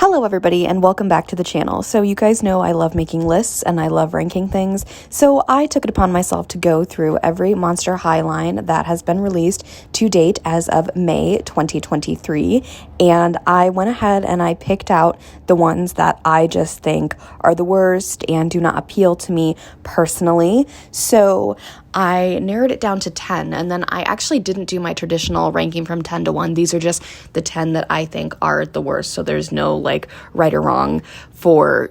Hello everybody and welcome back to the channel. So you guys know I love making lists and I love ranking things. So I took it upon myself to go through every Monster High line that has been released to date as of May 2023. And I went ahead and I picked out the ones that I just think are the worst and do not appeal to me personally. So I narrowed it down to 10, and then I actually didn't do my traditional ranking from 10 to 1. These are just the 10 that I think are the worst. So there's no like right or wrong for,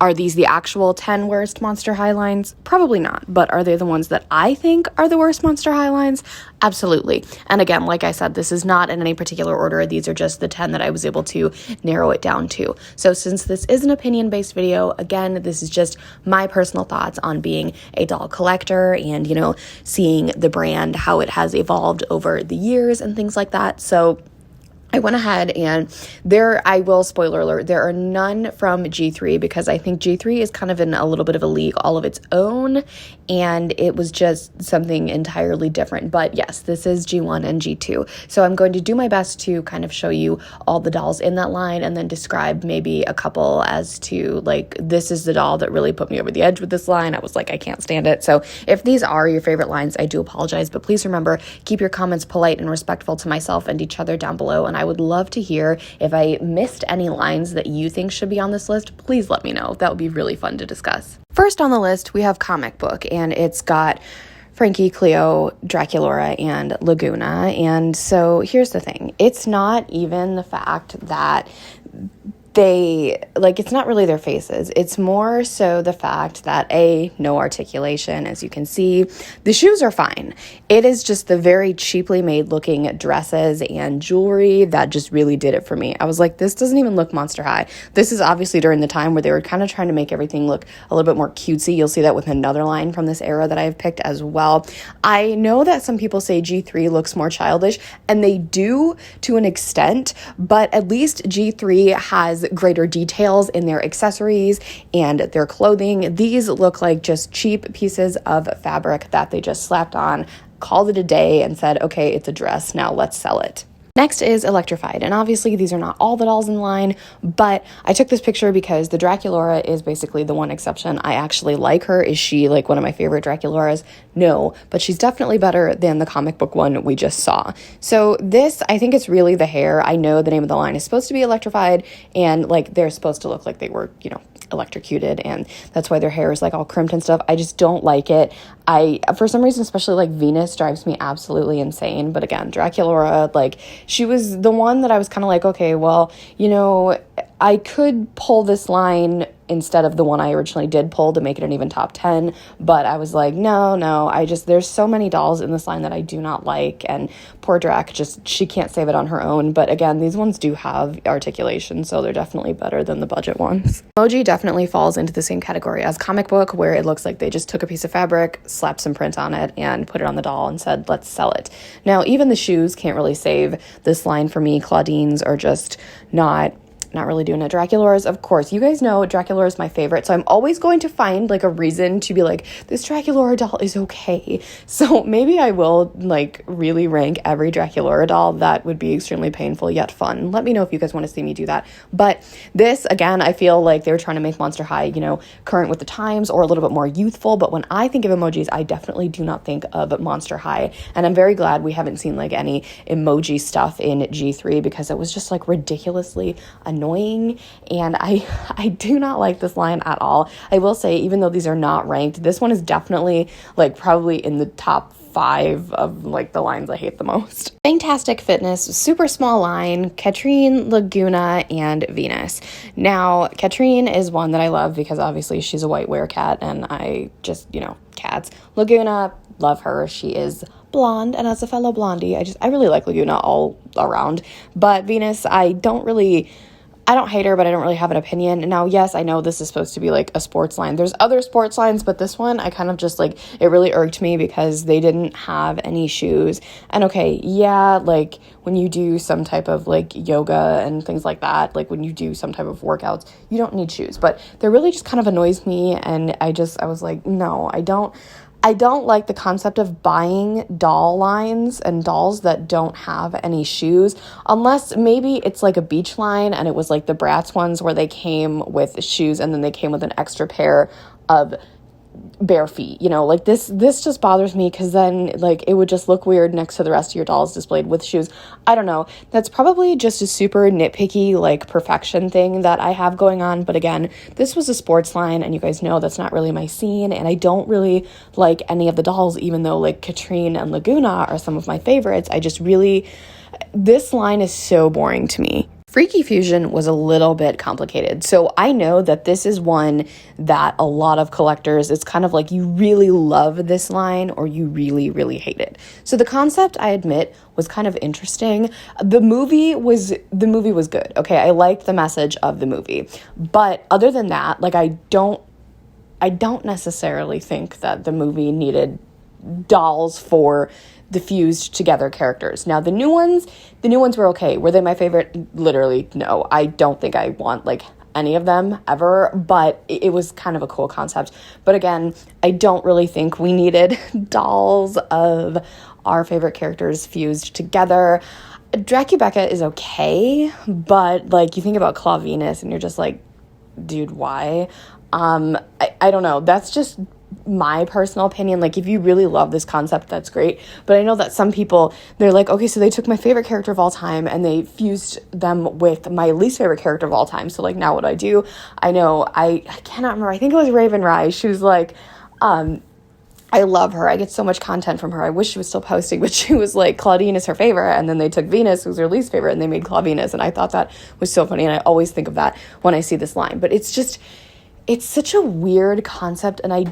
are these the actual 10 worst Monster High lines? Probably not, but are they the ones that I think are the worst Monster High lines? Absolutely. And again, like I said, this is not in any particular order. These are just the 10 that I was able to narrow it down to. So since this is an opinion-based video, again, this is just my personal thoughts on being a doll collector and, seeing the brand, how it has evolved over the years and things like that. So I went ahead and I will spoiler alert, there are none from G3 because I think G3 is kind of in a little bit of a league all of its own and it was just something entirely different. But yes, this is G1 and G2. So I'm going to do my best to kind of show you all the dolls in that line and then describe maybe a couple as to like, this is the doll that really put me over the edge with this line. I was like, I can't stand it. So if these are your favorite lines, I do apologize, but please remember, keep your comments polite and respectful to myself and each other down below. And I would love to hear if I missed any lines that you think should be on this list. Please let me know. That would be really fun to discuss. First on the list, we have comic book, and it's got Frankie, Cleo, Draculaura, and Laguna. And so here's the thing. It's not even the fact that it's not really their faces. It's more so the fact that no articulation, as you can see. The shoes are fine. It is just the very cheaply made looking dresses and jewelry that just really did it for me. I was like, this doesn't even look Monster High. This is obviously during the time where they were kind of trying to make everything look a little bit more cutesy. You'll see that with another line from this era that I've picked as well. I know that some people say G3 looks more childish, and they do to an extent, but at least G3 has greater details in their accessories and their clothing. These look like just cheap pieces of fabric that they just slapped on, called it a day, and said, okay, it's a dress, now let's sell it. Next is Electrified, and obviously these are not all the dolls in line, but I took this picture because the Draculaura is basically the one exception. I actually like her. Is she like one of my favorite Draculauras? No, but she's definitely better than the comic book one we just saw. So this, I think it's really the hair. I know the name of the line is supposed to be Electrified, and like they're supposed to look like they were, electrocuted, and that's why their hair is like all crimped and stuff. I just don't like it. For some reason, especially like Venus drives me absolutely insane. But again, Draculaura, like she was the one that I was kind of like, okay, well, I could pull this line instead of the one I originally did pull to make it an even top 10, but I was like, no, there's so many dolls in this line that I do not like, and poor Drac, she can't save it on her own. But again, these ones do have articulation, so they're definitely better than the budget ones. Emoji definitely falls into the same category as comic book, where it looks like they just took a piece of fabric, slapped some print on it, and put it on the doll and said, let's sell it. Now, even the shoes can't really save this line for me. Claudines are just not really doing it. Draculaura's, of course, you guys know Draculaura is my favorite, so I'm always going to find like a reason to be like, this Draculaura doll is okay. So maybe I will like really rank every Draculaura doll. That would be extremely painful yet fun. Let me know if you guys want to see me do that. But this, again, I feel like they were trying to make Monster High, current with the times or a little bit more youthful. But when I think of emojis, I definitely do not think of Monster High. And I'm very glad we haven't seen like any emoji stuff in G3 because it was just like ridiculously annoying. And I do not like this line at all. I will say, even though these are not ranked, this one is definitely like probably in the top 5 of like the lines I hate the most. Fantastic Fitness, super small line, Katrine, Laguna, and Venus. Now, Katrine is one that I love because obviously she's a white werecat and I just, cats. Laguna, love her. She is blonde, and as a fellow blondie, I really like Laguna all around. But Venus, I don't hate her, but I don't really have an opinion. Now, yes, I know this is supposed to be like a sports line. There's other sports lines, but this one, I kind of just like, it really irked me because they didn't have any shoes. And okay, yeah, like when you do some type of like yoga and things like that, like when you do some type of workouts, you don't need shoes. But they really just kind of annoys me. And I was like, no, I don't I don't like the concept of buying doll lines and dolls that don't have any shoes, unless maybe it's like a beach line and it was like the Bratz ones where they came with shoes and then they came with an extra pair of bare feet, you know, like this just bothers me because then like it would just look weird next to the rest of your dolls displayed with shoes. I don't know. That's probably just a super nitpicky like perfection thing that I have going on. But again, this was a sports line and you guys know that's not really my scene, and I don't really like any of the dolls, even though like Katrine and Laguna are some of my favorites. This line is so boring to me. Freaky Fusion was a little bit complicated. So I know that this is one that a lot of collectors, it's kind of like you really love this line or you really, really hate it. So the concept, I admit, was kind of interesting. The movie was good. Okay, I liked the message of the movie. But other than that, like I don't necessarily think that the movie needed dolls for the fused together characters. Now the new ones were okay. Were they my favorite? Literally no. I don't think I want like any of them ever, but it was kind of a cool concept. But again, I don't really think we needed dolls of our favorite characters fused together. Dracubecca is okay, but like you think about Claw Venus and you're just like, dude, why? I don't know. That's just my personal opinion. Like if you really love this concept, that's great, but I know that some people, they're like, okay, so they took my favorite character of all time and they fused them with my least favorite character of all time, so like now what do I do? I know I cannot remember, I think it was Raven Rise. She was like, I love her, I get so much content from her, I wish she was still posting, but she was like, Claudine is her favorite, and then they took Venus, who was her least favorite, and they made Claw Venus, and I thought that was so funny, and I always think of that when I see this line. But it's such a weird concept, and I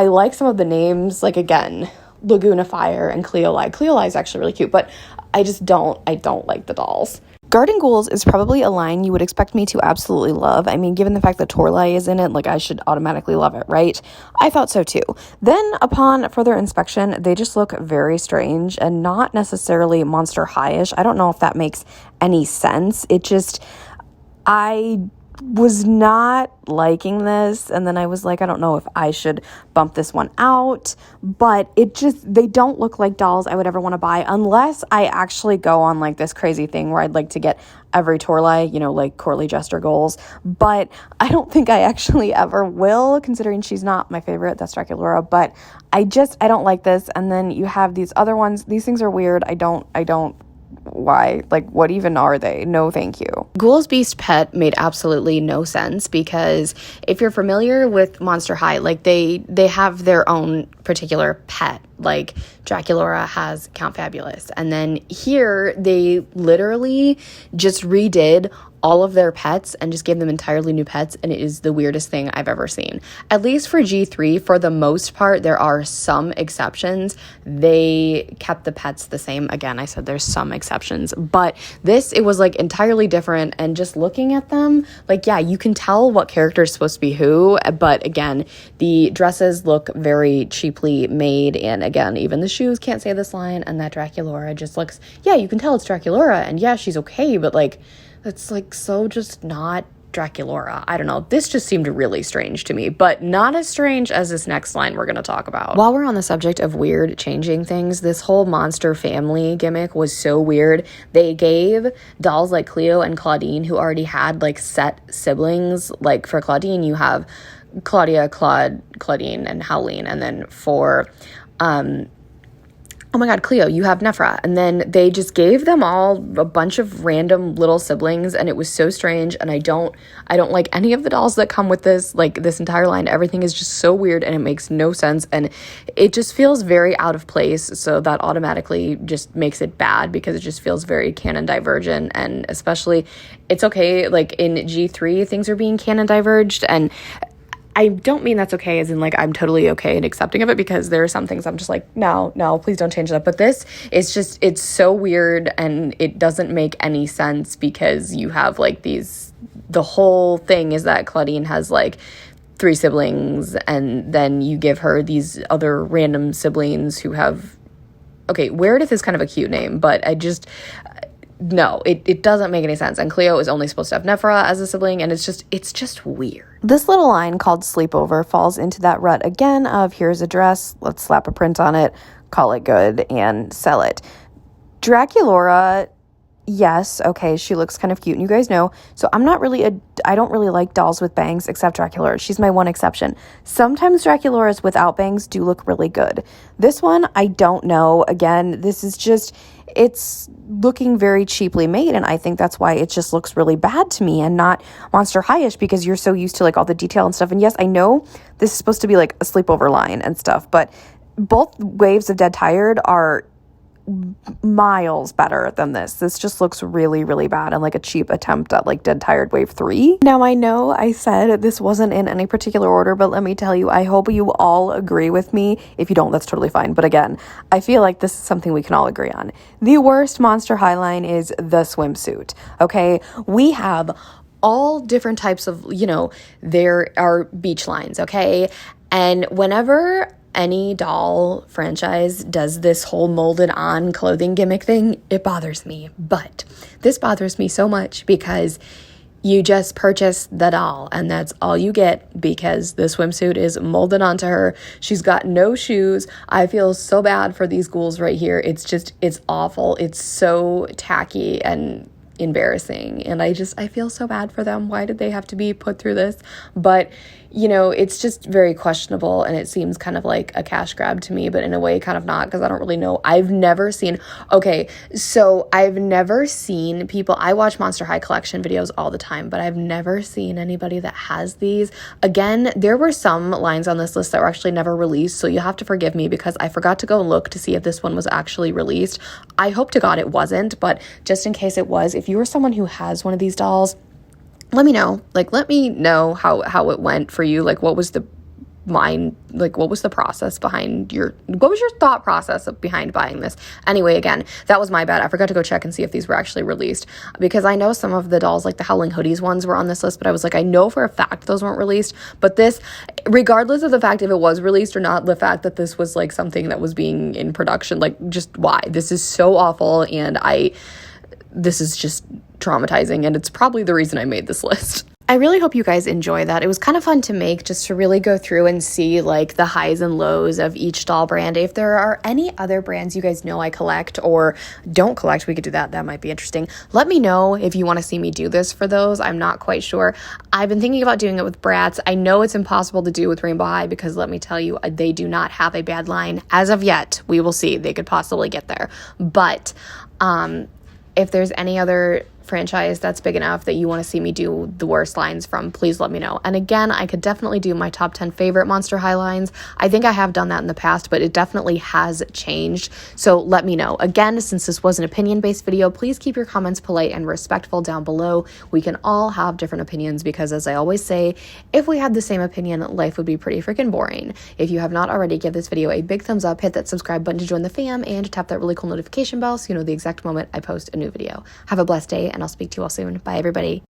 like some of the names, like again, Laguna Fire and Cleo Lie. Cleo Lie is actually really cute, but I don't like the dolls. Garden Ghouls is probably a line you would expect me to absolutely love. I mean, given the fact that Torlai is in it, like I should automatically love it, right? I thought so too. Then upon further inspection, they just look very strange and not necessarily Monster High-ish. I don't know if that makes any sense. I was not liking this, and then I was like, I don't know if I should bump this one out, but they don't look like dolls I would ever want to buy unless I actually go on like this crazy thing where I'd like to get every Torlai, you know, like Corley Jester goals, but I don't think I actually ever will, considering she's not my favorite. That's Draculaura, but I don't like this. And then you have these other ones. These things are weird. I don't why? Like, what even are they? No, thank you. Ghoul's Beast Pet made absolutely no sense, because if you're familiar with Monster High, like they have their own particular pet. Like Draculaura has Count Fabulous, and then here they literally just redid all of their pets and just gave them entirely new pets, and it is the weirdest thing I've ever seen. At least for G3, for the most part, there are some exceptions. They kept the pets the same. Again, I said there's some exceptions, but it was like entirely different, and just looking at them, like, yeah, you can tell what character is supposed to be who, but again, the dresses look very cheaply made, and again, even the shoes can't say this line, and that Draculaura just looks, yeah, you can tell it's Draculaura, and yeah, she's okay, but like, it's like so just not Draculaura. I don't know. This just seemed really strange to me, but not as strange as this next line we're going to talk about. While we're on the subject of weird changing things, this whole monster family gimmick was so weird. They gave dolls like Cleo and Claudine, who already had like set siblings. Like for Claudine, you have Claudia, Claudine, and Howleen. And then for oh my God, Cleo, you have Nephra. And then they just gave them all a bunch of random little siblings, and it was so strange, and I don't like any of the dolls that come with this, like this entire line. Everything is just so weird, and it makes no sense, and it just feels very out of place, so that automatically just makes it bad, because it just feels very canon divergent, and especially, it's okay, like in G3, things are being canon diverged, and I don't mean that's okay as in like I'm totally okay and accepting of it, because there are some things I'm just like, no, please don't change that. But this is just, it's so weird, and it doesn't make any sense, because you have like the whole thing is that Claudine has like 3 siblings, and then you give her these other random siblings who have, okay, Weird is kind of a cute name, but no, it doesn't make any sense. And Cleo is only supposed to have Nephra as a sibling, and it's just weird. This little line called Sleepover falls into that rut again of here's a dress, let's slap a print on it, call it good, and sell it. Draculaura, yes, okay, she looks kind of cute, and you guys know, so I don't really like dolls with bangs except Draculaura. She's my one exception. Sometimes Draculauras without bangs do look really good. This one, I don't know. Again, this is just, it's looking very cheaply made, and I think that's why it just looks really bad to me and not Monster High-ish, because you're so used to like all the detail and stuff. And yes, I know this is supposed to be like a sleepover line and stuff, but both waves of Dead Tired are miles better than this. This just looks really, really bad and like a cheap attempt at like Dead Tired Wave 3. Now, I know I said this wasn't in any particular order, but let me tell you, I hope you all agree with me. If you don't, that's totally fine. But again, I feel like this is something we can all agree on. The worst Monster High line is the swimsuit. Okay, we have all different types of, there are beach lines, okay? And whenever any doll franchise does this whole molded on clothing gimmick thing, it bothers me. But this bothers me so much because you just purchase the doll and that's all you get, because the swimsuit is molded onto her. She's got no shoes. I feel so bad for these ghouls right here. It's awful. It's so tacky and embarrassing, and I feel so bad for them. Why did they have to be put through this? But it's just very questionable, and it seems kind of like a cash grab to me, but in a way kind of not, because I don't really know. I've never seen people, I watch Monster High collection videos all the time, but I've never seen anybody that has these. Again, there were some lines on this list that were actually never released, so you have to forgive me because I forgot to go and look to see if this one was actually released. I hope to God it wasn't, but just in case it was, if you are someone who has one of these dolls, let me know. Let me know how it went for you. What was the process behind what was your thought process behind buying this? Anyway, again, that was my bad. I forgot to go check and see if these were actually released, because I know some of the dolls, like the Howling Hoodies ones, were on this list, but I was like, I know for a fact those weren't released. But this, regardless of the fact if it was released or not, the fact that this was like something that was being in production, just why? This is so awful, and this is just traumatizing, and it's probably the reason I made this list. I really hope you guys enjoy that. It was kind of fun to make, just to really go through and see the highs and lows of each doll brand. If there are any other brands you guys know I collect or don't collect, we could do that. That might be interesting. Let me know if you want to see me do this for those. I'm not quite sure. I've been thinking about doing it with Bratz. I know it's impossible to do with Rainbow High, because let me tell you, they do not have a bad line as of yet. We will see. They could possibly get there. But if there's any other franchise that's big enough that you want to see me do the worst lines from, please let me know. And again, I could definitely do my top 10 favorite Monster High lines. I think I have done that in the past, but it definitely has changed. So let me know. Again, since this was an opinion-based video, please keep your comments polite and respectful down below. We can all have different opinions, because as I always say, if we had the same opinion, life would be pretty freaking boring. If you have not already, give this video a big thumbs up, hit that subscribe button to join the fam, and tap that really cool notification bell so you know the exact moment I post a new video. Have a blessed day, and I'll speak to you all soon. Bye, everybody.